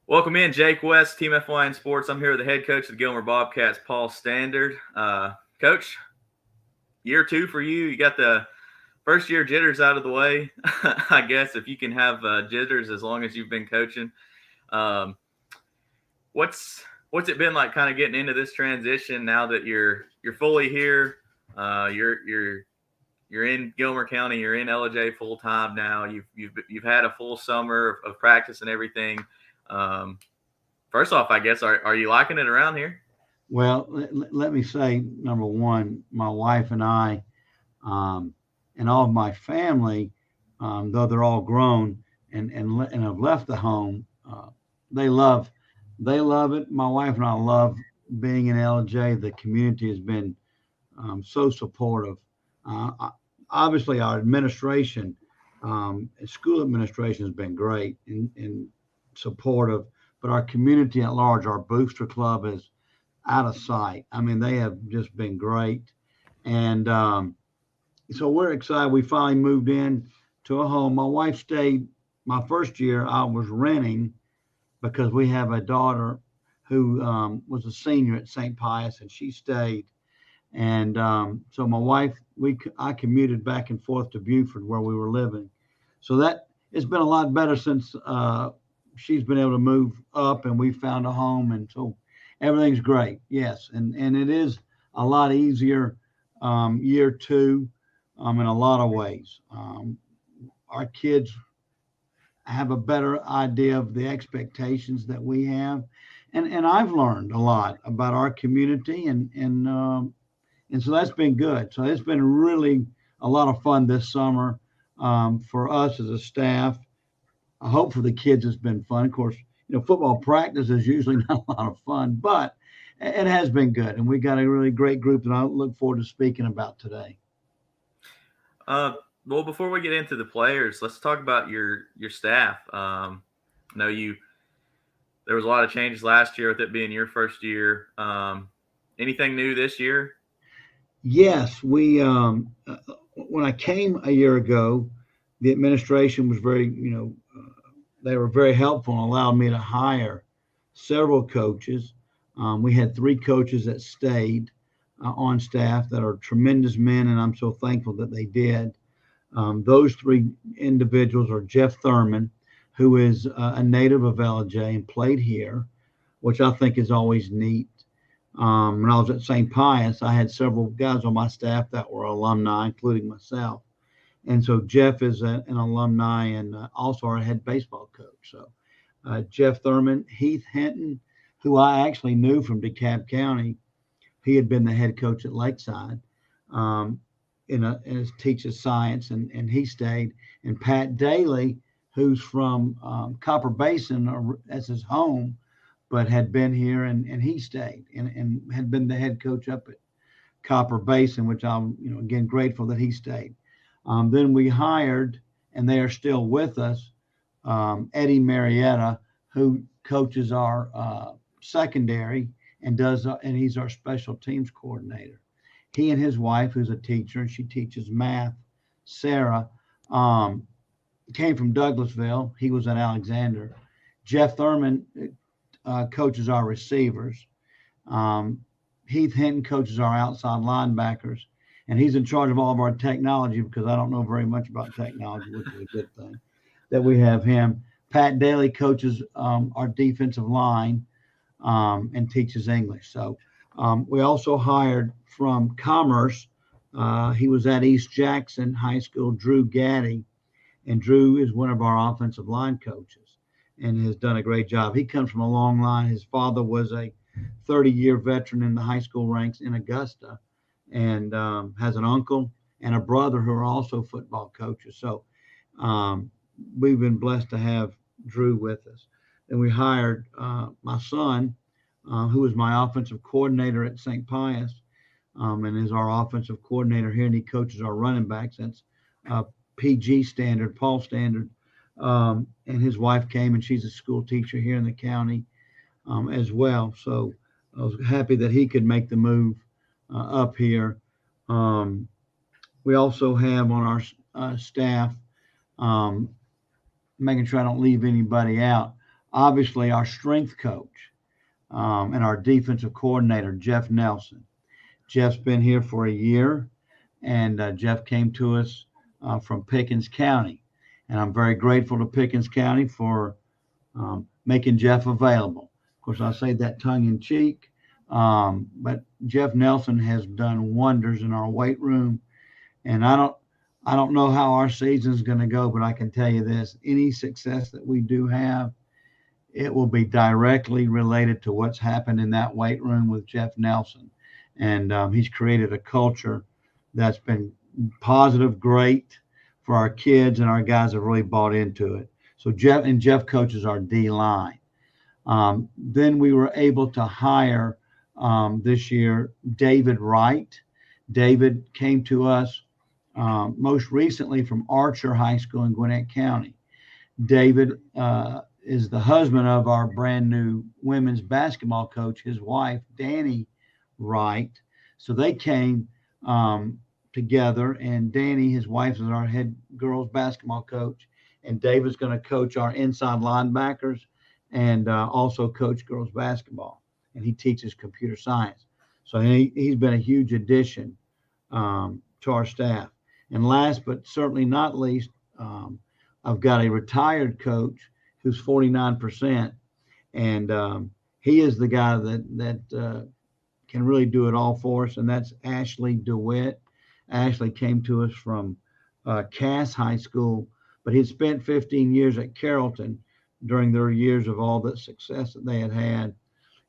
Welcome in, Jake West, Team FYN Sports. I'm here with the head coach of the Gilmer Bobcats, Paul Standard. Coach, year two for you. You got the first year jitters out of the way, I guess, if you can have jitters as long as you've been coaching. Um, what's it been like, kind of getting into this transition now that you're fully here? You're in Gilmer County. You're in LJ full time now. You've had a full summer of practice and everything. Um, First off, I guess, are you liking it around here? Well, let me say, number one, my wife and I, um, and all of my family, though they're all grown and have left the home, they love they love it. My wife and I love being in LJ. The community has been so supportive. Obviously, our administration, school administration, has been great and supportive, but our community at large, our booster club, is out of sight. I mean, they have just been great. And so we're excited. We finally moved in to a home. My wife stayed my first year. I was renting because we have a daughter who was a senior at St. Pius, and she stayed. And so my wife, I commuted back and forth to Buford where we were living. So that it's been a lot better since she's been able to move up and we found a home. And so everything's great. Yes. And it is a lot easier year two in a lot of ways. Our kids have a better idea of the expectations that we have. And I've learned a lot about our community and so that's been good. So it's been really a lot of fun this summer for us as a staff. I hope for the kids it's been fun. Of course, football practice is usually not a lot of fun, but it has been good. And we got a really great group that I look forward to speaking about today. Uh, well, before we get into the players, let's talk about your staff. I know there was a lot of changes last year with it being your first year. Anything new this year? Yes, we when I came a year ago, the administration was very, they were very helpful and allowed me to hire several coaches. We had three coaches that stayed on staff that are tremendous men, and I'm so thankful that they did. Those three individuals are Jeff Thurman, who is a native of LJ and played here, which I think is always neat. When I was at St. Pius, I had several guys on my staff that were alumni, including myself. And so Jeff is an alumni and also our head baseball coach. So Jeff Thurman, Heath Hinton, who I actually knew from DeKalb County, he had been the head coach at Lakeside and teaches science, and he stayed. And Pat Daly, who's from Copper Basin, as his home, but had been here and he stayed and had been the head coach up at Copper Basin, which I'm, again, grateful that he stayed. Then we hired, and they are still with us, Eddie Marietta, who coaches our secondary and he's our special teams coordinator. He and his wife, who's a teacher, and she teaches math, Sarah, came from Douglasville. He was at Alexander. Jeff Thurman coaches our receivers. Heath Hinton coaches our outside linebackers, and he's in charge of all of our technology because I don't know very much about technology, which is a good thing that we have him. Pat Daly coaches our defensive line and teaches English. So we also hired from Commerce. He was at East Jackson High School, Drew Gaddy, and Drew is one of our offensive line coaches and has done a great job. He comes from a long line. His father was a 30-year veteran in the high school ranks in Augusta and has an uncle and a brother who are also football coaches. So we've been blessed to have Drew with us. Then we hired my son, who is my offensive coordinator at St. Pius and is our offensive coordinator here, and he coaches our running backs. That's PG Standard, Paul Standard. And his wife came, and she's a school teacher here in the county as well. So I was happy that he could make the move up here. We also have on our staff, making sure I don't leave anybody out, obviously our strength coach and our defensive coordinator, Jeff Nelson. Jeff's been here for a year, and Jeff came to us from Pickens County. And I'm very grateful to Pickens County for making Jeff available. Of course, I say that tongue in cheek, but Jeff Nelson has done wonders in our weight room. And I don't know how our season is going to go, but I can tell you this: any success that we do have, it will be directly related to what's happened in that weight room with Jeff Nelson. And he's created a culture that's been positive, great for our kids, and our guys have really bought into it. So Jeff coaches our D line. Then we were able to hire this year David Wright. David came to us most recently from Archer High School in Gwinnett County. David is the husband of our brand new women's basketball coach, his wife, Danny Wright. So they came together, and Danny, his wife, is our head girls basketball coach, and David's going to coach our inside linebackers and also coach girls basketball, and he teaches computer science. So he's been a huge addition to our staff. And last but certainly not least, I've got a retired coach who's 49%, and he is the guy that can really do it all for us, and that's Ashley Dewitt. Ashley came to us from Cass High School, but he'd spent 15 years at Carrollton during their years of all the success that they had had.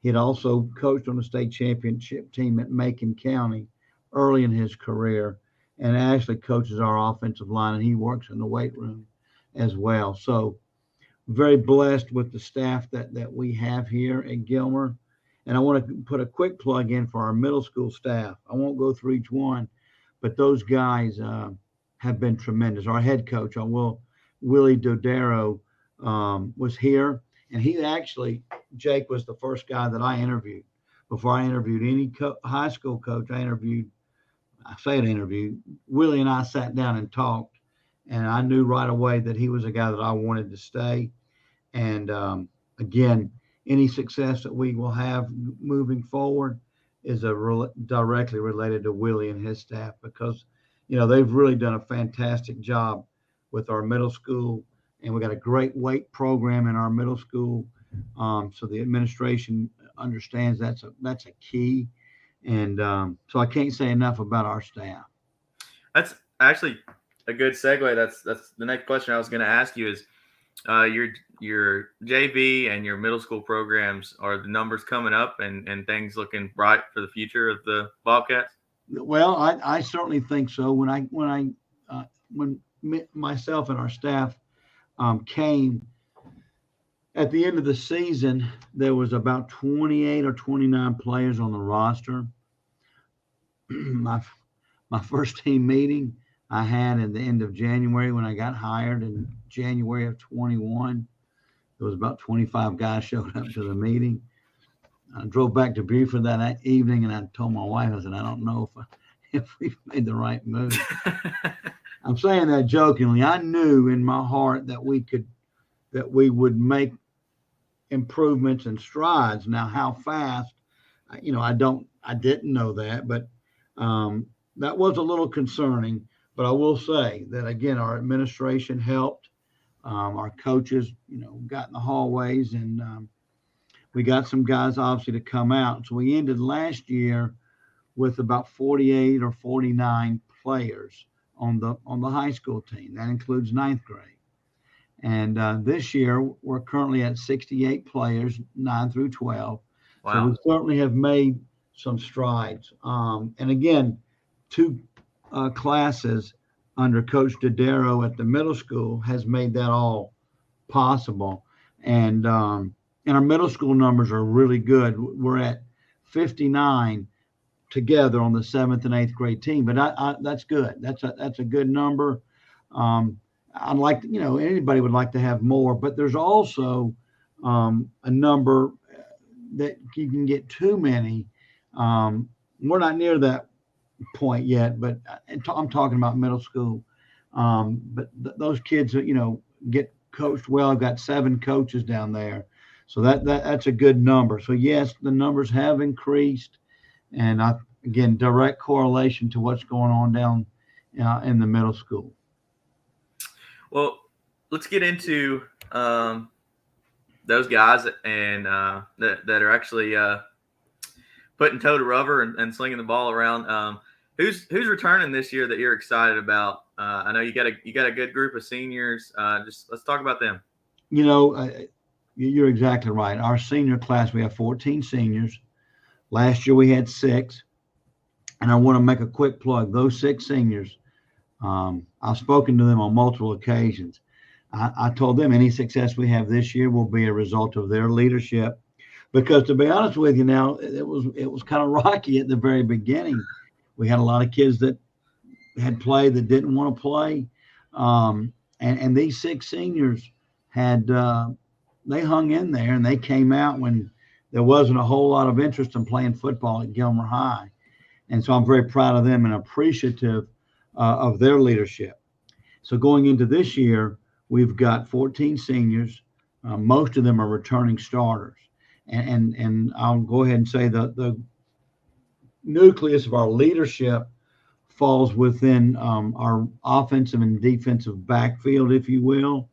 He'd also coached on the state championship team at Macon County early in his career, and Ashley coaches our offensive line, and he works in the weight room as well. So very blessed with the staff that we have here at Gilmer. And I want to put a quick plug in for our middle school staff. I won't go through each one, but those guys have been tremendous. Our head coach, Willie Dodaro, was here, and he actually, Jake, was the first guy that I interviewed. Before I interviewed any high school coach, Willie and I sat down and talked, and I knew right away that he was a guy that I wanted to stay. And again, any success that we will have moving forward is directly related to Willie and his staff, because, they've really done a fantastic job with our middle school, and we got a great weight program in our middle school. So the administration understands that's a key. And so I can't say enough about our staff. That's actually a good segue. That's the next question I was going to ask you is, your JV and your middle school programs, are the numbers coming up and things looking bright for the future of the Bobcats? Well, I certainly think so. When myself and our staff came at the end of the season, there was about 28 or 29 players on the roster. My first team meeting I had at the end of January when I got hired in January of 21. There was about 25 guys showed up to the meeting. I drove back to Buford that evening, and I told my wife, I said, I don't know if we've made the right move. I'm saying that jokingly. I knew in my heart that we would make improvements and strides. Now, how fast, I didn't know that, but that was a little concerning. But I will say that, again, our administration helped. Our coaches, got in the hallways, and we got some guys obviously to come out. So we ended last year with about 48 or 49 players on the high school team. That includes ninth grade. And this year we're currently at 68 players, 9 through 12. Wow. So we certainly have made some strides. And again, 2 classes under Coach Dodaro at the middle school has made that all possible. And our middle school numbers are really good. We're at 59 together on the 7th and 8th grade team, but that's good. That's a good number. I'd like to, anybody would like to have more, but there's also a number that you can get too many. We're not near that point yet, but I'm talking about middle school. But those kids, get coached well. I've got 7 coaches down there. So that's a good number. So yes, the numbers have increased, and again, direct correlation to what's going on down in the middle school. Well, let's get into those guys and that are actually putting toe to rubber and slinging the ball around. Who's returning this year that you're excited about? I know you got a good group of seniors. Just let's talk about them. You're exactly right. Our senior class, we have 14 seniors. Last year we had 6, and I want to make a quick plug. Those 6 seniors, I've spoken to them on multiple occasions. I told them any success we have this year will be a result of their leadership, because to be honest with you, now it was kind of rocky at the very beginning. We had a lot of kids that had played that didn't want to play, and these 6 seniors had they hung in there, and they came out when there wasn't a whole lot of interest in playing football at Gilmer High, and so I'm very proud of them and appreciative of their leadership. So going into this year, we've got 14 seniors. Most of them are returning starters. And I'll go ahead and say the nucleus of our leadership falls within our offensive and defensive backfield, if you will,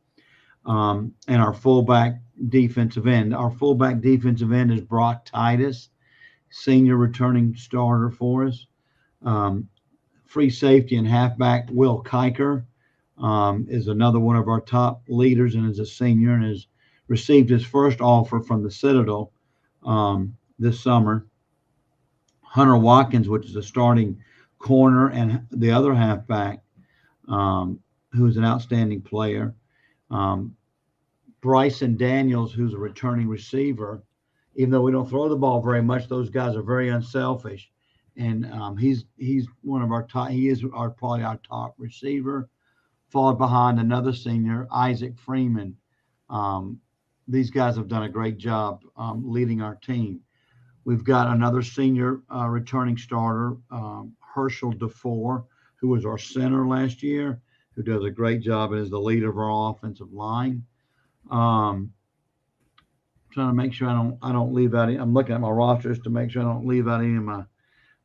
and our fullback defensive end. Our fullback defensive end is Brock Titus, senior returning starter for us. Free safety and halfback Will Kiker is another one of our top leaders and is a senior and has received his first offer from the Citadel this summer. Hunter Watkins, which is a starting corner, and the other halfback, who is an outstanding player. Bryson Daniels, who's a returning receiver. Even though we don't throw the ball very much, those guys are very unselfish. And he's one of our top. He is probably our top receiver, followed behind another senior, Isaac Freeman. These guys have done a great job leading our team. We've got another senior returning starter, Herschel DeFore, who was our center last year, who does a great job and is the leader of our offensive line. Trying to make sure I don't leave out. I'm looking at my rosters to make sure I don't leave out any of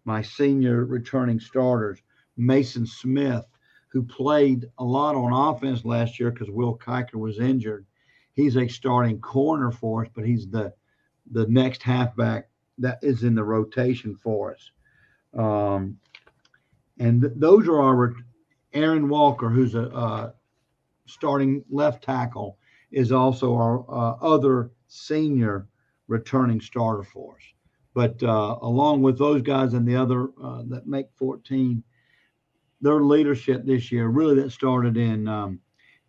my senior returning starters. Mason Smith, who played a lot on offense last year because Will Kiker was injured. He's a starting corner for us, but he's the next halfback that is in the rotation for us. And those are our Aaron Walker, who's a starting left tackle, is also our other senior returning starter for us. But along with those guys and the other that make 14, their leadership this year, really that started in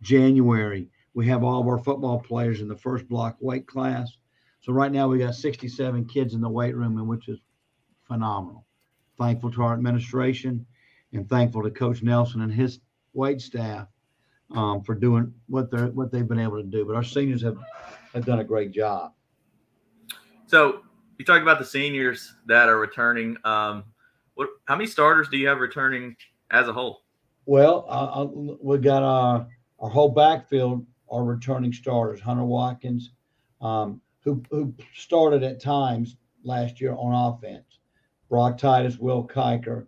January. We have all of our football players in the first block weight class. So right now we got 67 kids in the weight room, and which is phenomenal. Thankful to our administration and thankful to Coach Nelson and his weight staff for doing what they've been able to do. But our seniors have done a great job. So you talked about the seniors that are returning. How many starters do you have returning as a whole? Well, we got our whole backfield are returning starters. Hunter Watkins, who started at times last year on offense. Brock Titus, Will Kiker.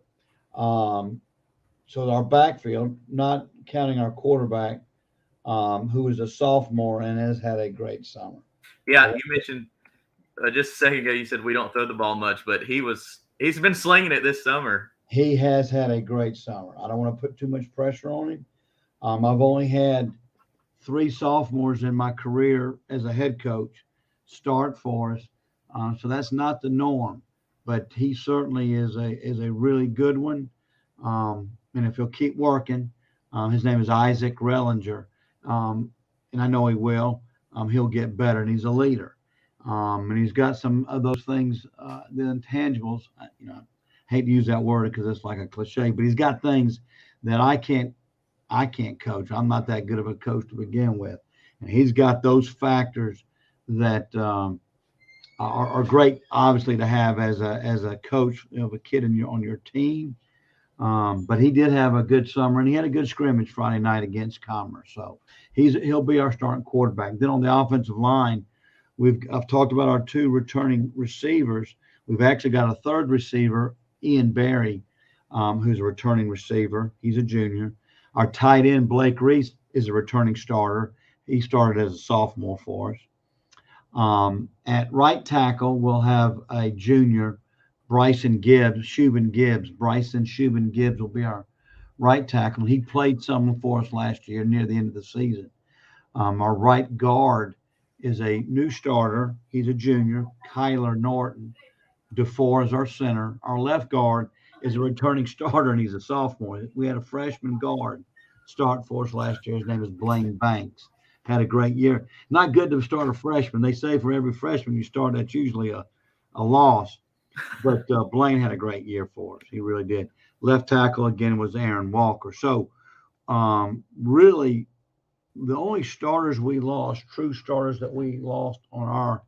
So our backfield, not counting our quarterback, who is a sophomore and has had a great summer. Yeah, you mentioned just a second ago, you said we don't throw the ball much, but he's been slinging it this summer. He has had a great summer. I don't want to put too much pressure on him. I've only had 3 sophomores in my career as a head coach start for us, so that's not the norm. But he certainly is a really good one, and if he'll keep working, his name is Isaac Rellinger, and I know he will. He'll get better, and he's a leader, and he's got some of those things, the intangibles. I hate to use that word because it's like a cliche, but he's got things that I can't coach. I'm not that good of a coach to begin with, and he's got those factors that are great, obviously, to have as a coach of a kid on your team. But he did have a good summer, and he had a good scrimmage Friday night against Commerce. So he'll be our starting quarterback. Then on the offensive line, I've talked about our two returning receivers. We've actually got a third receiver, Ian Barry, who's a returning receiver. He's a junior. Our tight end, Blake Reese, is a returning starter. He started as a sophomore for us. At right tackle, we'll have a junior, Bryson Gibbs, Shubin Gibbs. Bryson Shubin Gibbs will be our right tackle. He played some for us last year near the end of the season. Our right guard is a new starter. He's a junior, Kyler Norton. DeFore is our center. Our left guard is a returning starter, and he's a sophomore. We had a freshman guard start for us last year. His name is Blaine Banks. Had a great year. Not good to start a freshman. They say for every freshman you start, that's usually a loss. But Blaine had a great year for us. He really did. Left tackle, again, was Aaron Walker. So really, the only starters we lost, true starters that we lost on our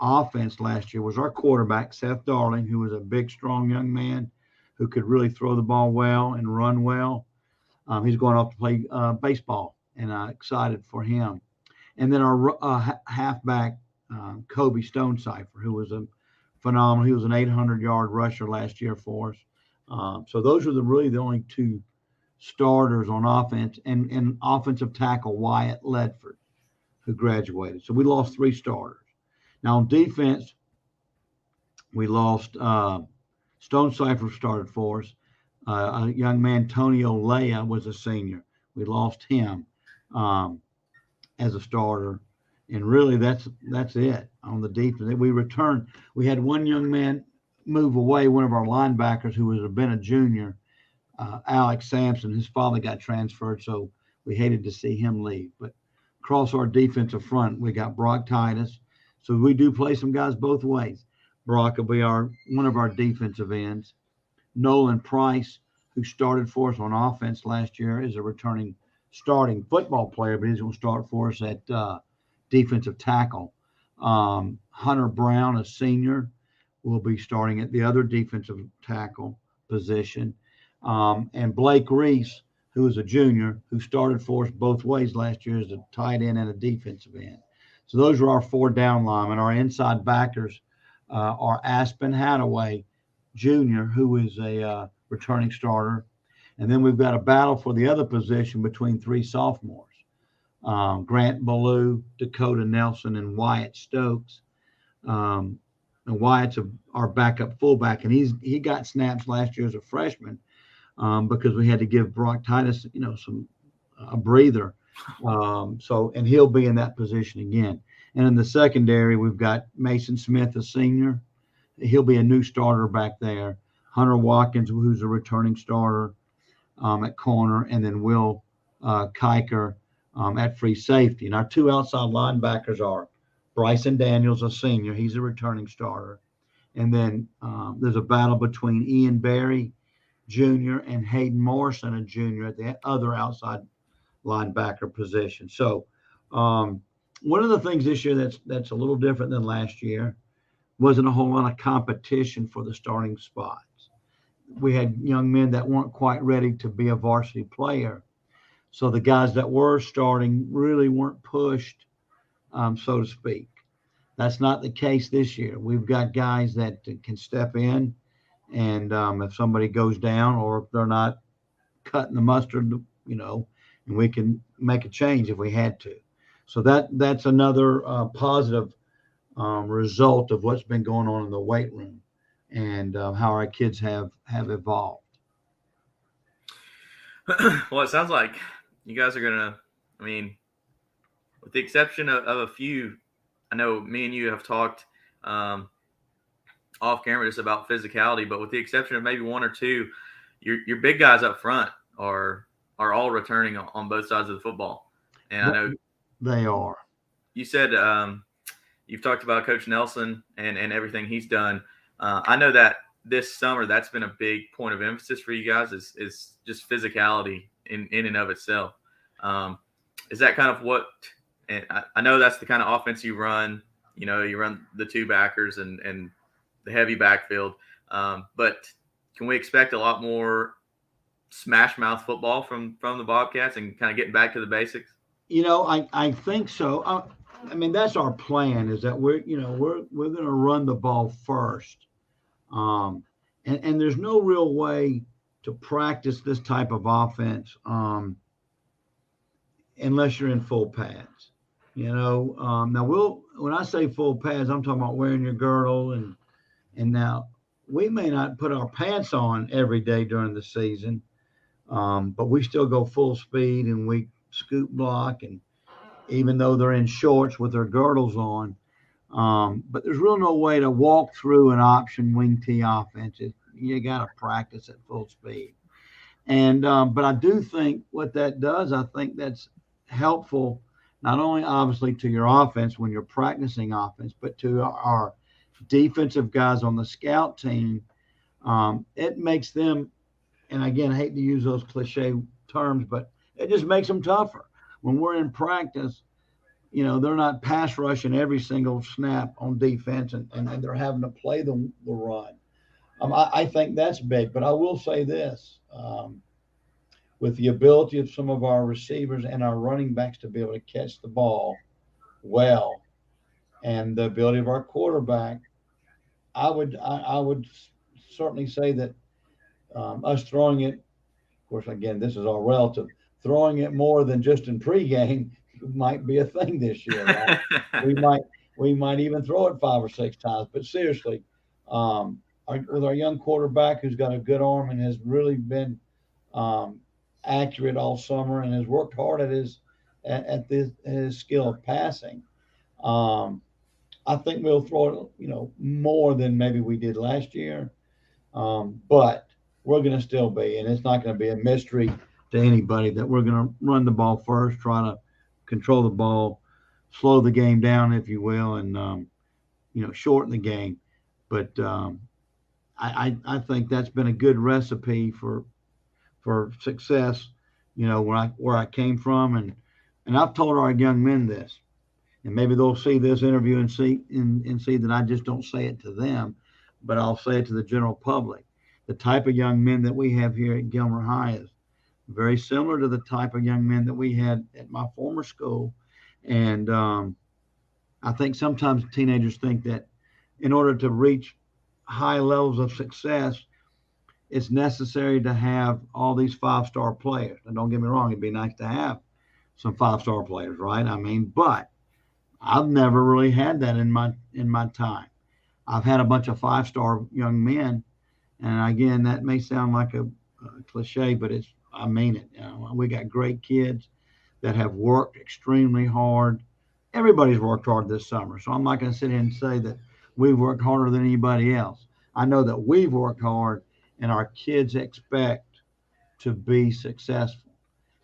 offense last year, was our quarterback, Seth Darling, who was a big, strong young man who could really throw the ball well and run well. He's going off to play baseball, and I'm excited for him. And then our halfback, Kobe Stonecipher, who was a phenomenal. He was an 800-yard rusher last year for us. So those are really the only two starters on offense, and offensive tackle Wyatt Ledford, who graduated. So we lost three starters. Now on defense, we lost Stonecipher started for us. A young man, Tony Olea, was a senior. We lost him as a starter. And really, that's it on the defense. We returned. We had one young man move away, one of our linebackers who was been a junior, Alex Sampson. His father got transferred, so we hated to see him leave. But across our defensive front, we got Brock Titus. So we do play some guys both ways. Brock will be one of our defensive ends. Nolan Price, who started for us on offense last year, is a returning starting football player, but he's going to start for us at defensive tackle. Hunter Brown, a senior, will be starting at the other defensive tackle position. And Blake Reese, who is a junior, who started for us both ways last year as a tight end and a defensive end. So those are our four down linemen. Our inside backers are Aspen Hadaway, Jr., who is a returning starter. And then we've got a battle for the other position between three sophomores, Grant Ballou, Dakota Nelson, and Wyatt Stokes. And Wyatt's our backup fullback, and he got snaps last year as a freshman because we had to give Brock Titus, a breather. And he'll be in that position again. And in the secondary, we've got Mason Smith, a senior. He'll be a new starter back there. Hunter Watkins, who's a returning starter at corner, and then Will Kiker at free safety. And our two outside linebackers are Bryson Daniels, a senior. He's a returning starter. And then there's a battle between Ian Barry, Jr., and Hayden Morrison, a junior, at the other outside linebacker position. So one of the things this year that's a little different than last year wasn't a whole lot of competition for the starting spots. We had young men that weren't quite ready to be a varsity player. So the guys that were starting really weren't pushed, so to speak. That's not the case this year. We've got guys that can step in, and if somebody goes down or if they're not cutting the mustard, and we can make a change if we had to. So that's another positive result of what's been going on in the weight room and how our kids have evolved. Well, it sounds like you guys are going to, with the exception of a few, I know me and you have talked off camera just about physicality, but with the exception of maybe one or two, your big guys up front are all returning on both sides of the football. And I know they are. You said you've talked about Coach Nelson and everything he's done. I know that this summer that's been a big point of emphasis for you guys is just physicality in and of itself. Is that kind of what – and I know that's the kind of offense you run. You run the two backers and the heavy backfield. But can we expect a lot more smash mouth football from the Bobcats and kind of getting back to the basics? I think so. I mean, that's our plan, is that we're going to run the ball first. And there's no real way to practice this type of offense unless you're in full pads. Now when I say full pads, I'm talking about wearing your girdle, and now we may not put our pants on every day during the season, but we still go full speed and we scoop block, and even though they're in shorts with their girdles on. But there's really no way to walk through an option wing T offense. You got to practice at full speed. And but I do think what that does, I think that's helpful, not only obviously to your offense when you're practicing offense, but to our defensive guys on the scout team. It makes them, and again, I hate to use those cliche terms, but it just makes them tougher. When we're in practice, they're not pass rushing every single snap on defense, and they're having to play the run. I think that's big, but I will say this. With the ability of some of our receivers and our running backs to be able to catch the ball well, and the ability of our quarterback, I would certainly say that us throwing it, of course, again, this is all relative, throwing it more than just in pregame might be a thing this year. Right? we might even throw it 5 or 6 times. But seriously, with our young quarterback who's got a good arm and has really been accurate all summer and has worked hard at his skill of passing, I think we'll throw it, more than maybe we did last year. But we're going to still be, and it's not going to be a mystery to anybody that we're going to run the ball first, try to control the ball, slow the game down, if you will, and shorten the game. But I think that's been a good recipe for success. Where I came from, and I've told our young men this, and maybe they'll see this interview and see that I just don't say it to them, but I'll say it to the general public. The type of young men that we have here at Gilmer High is very similar to the type of young men that we had at my former school. And I think sometimes teenagers think that in order to reach high levels of success, it's necessary to have all these 5-star players. And don't get me wrong, it'd be nice to have some 5-star players, right? I mean, but I've never really had that in my time. I've had a bunch of 5-star young men, and again, that may sound like a cliche, but I mean it. We got great kids that have worked extremely hard. Everybody's worked hard this summer, so I'm not going to sit here and say that we've worked harder than anybody else. I know that we've worked hard, and our kids expect to be successful,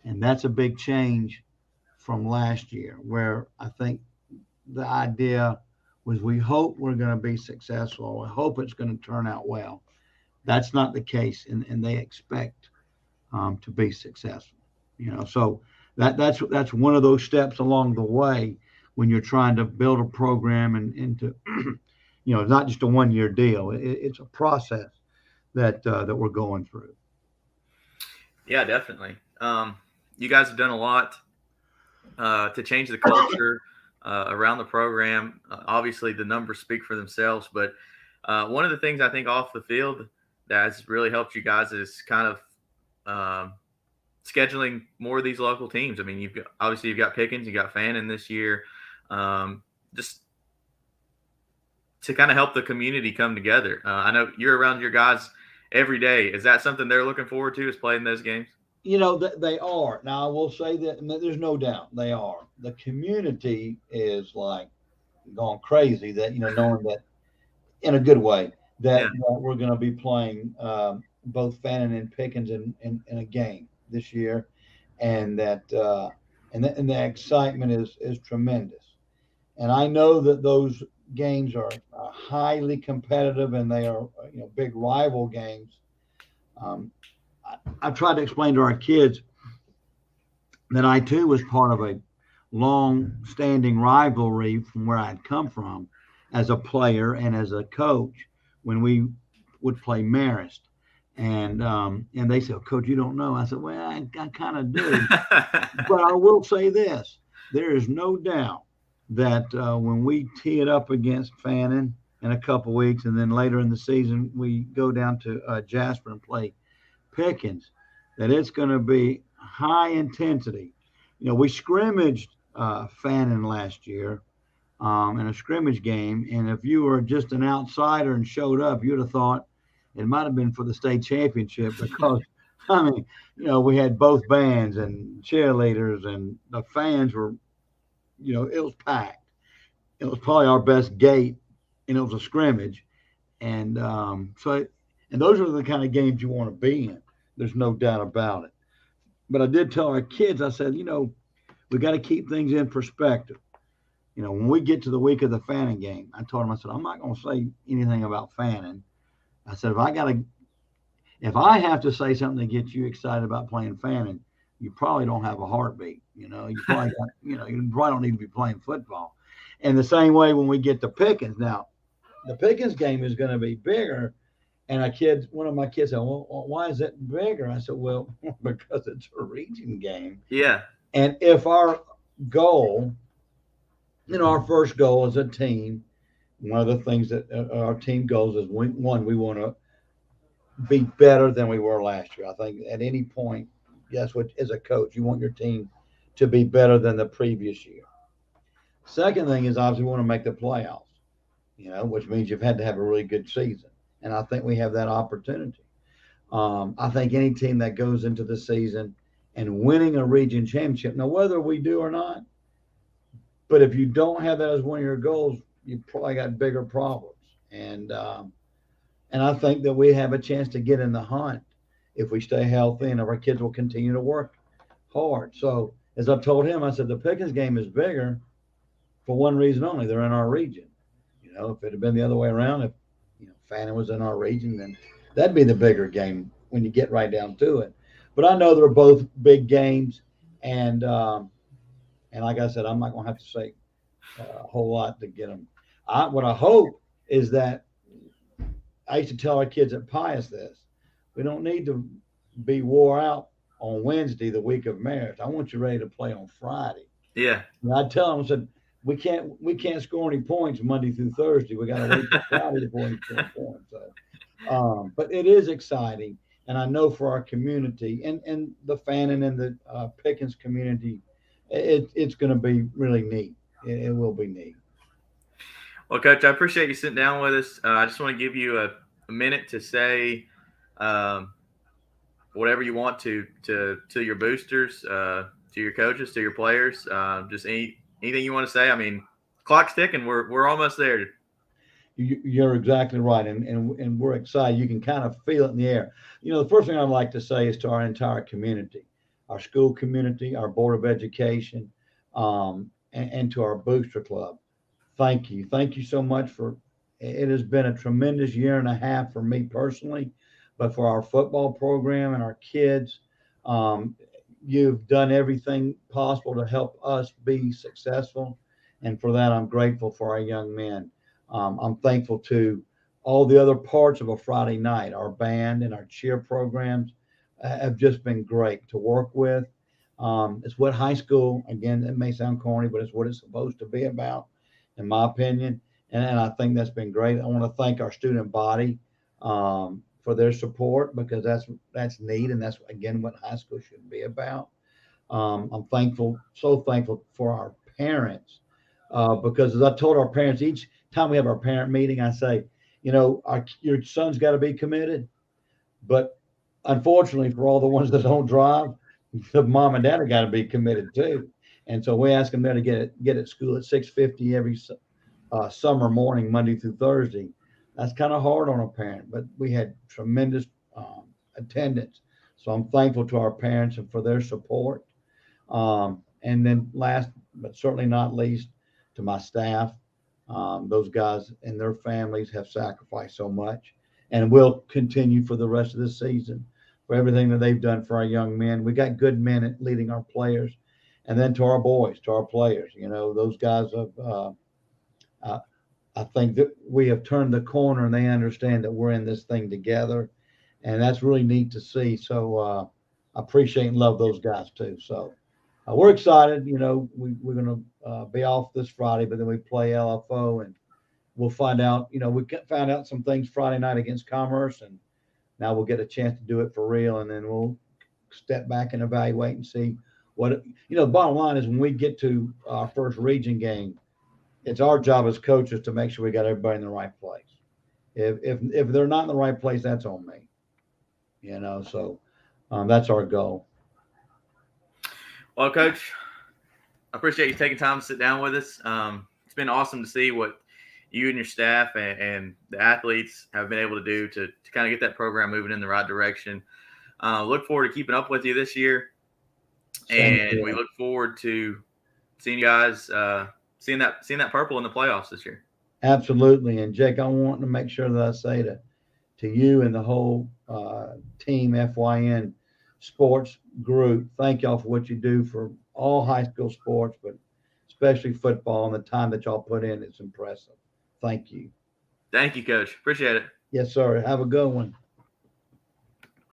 and that's a big change from last year, where I think the idea was we hope we're going to be successful. We hope it's going to turn out well. That's not the case, and they expect to be successful. So that's one of those steps along the way when you're trying to build a program and to, it's not just a 1-year deal. It's a process that we're going through. Yeah, definitely. You guys have done a lot to change the culture around the program. Obviously, the numbers speak for themselves, but one of the things I think off the field that's really helped you guys is kind of scheduling more of these local teams. I mean, you've got Pickens, you got Fannin this year, just to kind of help the community come together. I know you're around your guys every day. Is that something they're looking forward to, is playing those games? They are. Now, I will say that there's no doubt they are. The community is like gone crazy that, knowing that in a good way that we're going to be playing both Fannin and Pickens in a game this year. And that and the excitement is tremendous. And I know that those games are highly competitive, and they are big rival games. I've tried to explain to our kids that I too was part of a long-standing rivalry from where I'd come from as a player and as a coach when we would play Marist. And they said, "Coach, you don't know." I said, "Well, I kind of do." But I will say this: there is no doubt that when we tee it up against Fannin in a couple weeks, and then later in the season we go down to Jasper and play Pickens, that it's going to be high intensity. We scrimmaged Fannin last year in a scrimmage game, and if you were just an outsider and showed up, you'd have thought it might have been for the state championship because I mean, we had both bands and cheerleaders, and the fans were, it was packed. It was probably our best gate, and it was a scrimmage, and and those are the kind of games you want to be in. There's no doubt about it. But I did tell our kids, I said, we got to keep things in perspective. When we get to the week of the Fannin game, I told them, I said, I'm not going to say anything about Fannin. I said, if I have to say something to get you excited about playing Fannin, you probably don't have a heartbeat. You probably got, you probably don't need to be playing football. And the same way when we get to Pickens. Now, the Pickens game is going to be bigger. And one of my kids said, well, why is it bigger? I said, well, because it's a region game. Yeah. And if our goal, our first goal as a team, one of the things that our team goals is, we want to be better than we were last year. I think at any point, that's what, as a coach, you want your team to be better than the previous year. Second thing is obviously we want to make the playoffs, which means you've had to have a really good season. And I think we have that opportunity. I think any team that goes into the season and winning a region championship, now whether we do or not, but if you don't have that as one of your goals, you probably got bigger problems. And I think that we have a chance to get in the hunt if we stay healthy and if our kids will continue to work hard. So as I told him, I said, the Pickens game is bigger for one reason only. They're in our region. If it had been the other way around, if Fannin was in our region, then that'd be the bigger game when you get right down to it. But I know they're both big games, and like I said, I'm not going to have to say a whole lot to get them. What I hope is that I used to tell our kids at Pius this: we don't need to be wore out on Wednesday, the week of marriage. I want you ready to play on Friday. Yeah. And I tell them, I said, we can't score any points Monday through Thursday. We got to wait till Friday before we score points. So, but it is exciting, and I know for our community and the Fannin and the Pickens community, it's going to be really neat. It will be neat. Well, Coach, I appreciate you sitting down with us. I just want to give you a minute to say whatever you want to your boosters, to your coaches, to your players. Just anything you want to say. I mean, clock's ticking. We're almost there. You're exactly right, and we're excited. You can kind of feel it in the air. The first thing I'd like to say is to our entire community, our school community, our Board of Education, and to our booster club. Thank you so much it has been a tremendous year and a half for me personally, but for our football program and our kids, you've done everything possible to help us be successful. And for that, I'm grateful for our young men. I'm thankful to all the other parts of a Friday night. Our band and our cheer programs have just been great to work with. It's what high school, again, it may sound corny, but it's what it's supposed to be about, in my opinion. And I think that's been great. I want to thank our student body for their support, because that's neat. And that's, again, what high school should be about. I'm so thankful for our parents, because as I told our parents, each time we have our parent meeting, I say, your son's got to be committed. But unfortunately, for all the ones that don't drive, the mom and dad have got to be committed too. And so we ask them there to get at school at 6:50 every summer morning, Monday through Thursday. That's kind of hard on a parent, but we had tremendous attendance. So I'm thankful to our parents and for their support. And then last, but certainly not least, to my staff. Those guys and their families have sacrificed so much and will continue for the rest of the season for everything that they've done for our young men. We got good men leading our players. And then to our boys, to our players, those guys have, I think that we have turned the corner and they understand that we're in this thing together. And that's really neat to see. So I appreciate and love those guys too. So we're excited. You know, we're going to be off this Friday, but then we play LFO, and we'll find out. You know, we found out some things Friday night against Commerce, and now we'll get a chance to do it for real, and then we'll step back and evaluate and see what. You know, the bottom line is when we get to our first region game, it's our job as coaches to make sure we got everybody in the right place. If they're not in the right place, that's on me. You know, so that's our goal. Well, Coach, I appreciate you taking time to sit down with us. It's been awesome to see what you and your staff and the athletes have been able to do to kind of get that program moving in the right direction. Look forward to keeping up with you this year. And we look forward to seeing you guys, seeing that purple in the playoffs this year. Absolutely. And Jake, I want to make sure that I say to you and the whole team FYN sports group, thank y'all for what you do for all high school sports, but especially football and the time that y'all put in. It's impressive. Thank you. Thank you, Coach. Appreciate it. Yes, sir. Have a good one.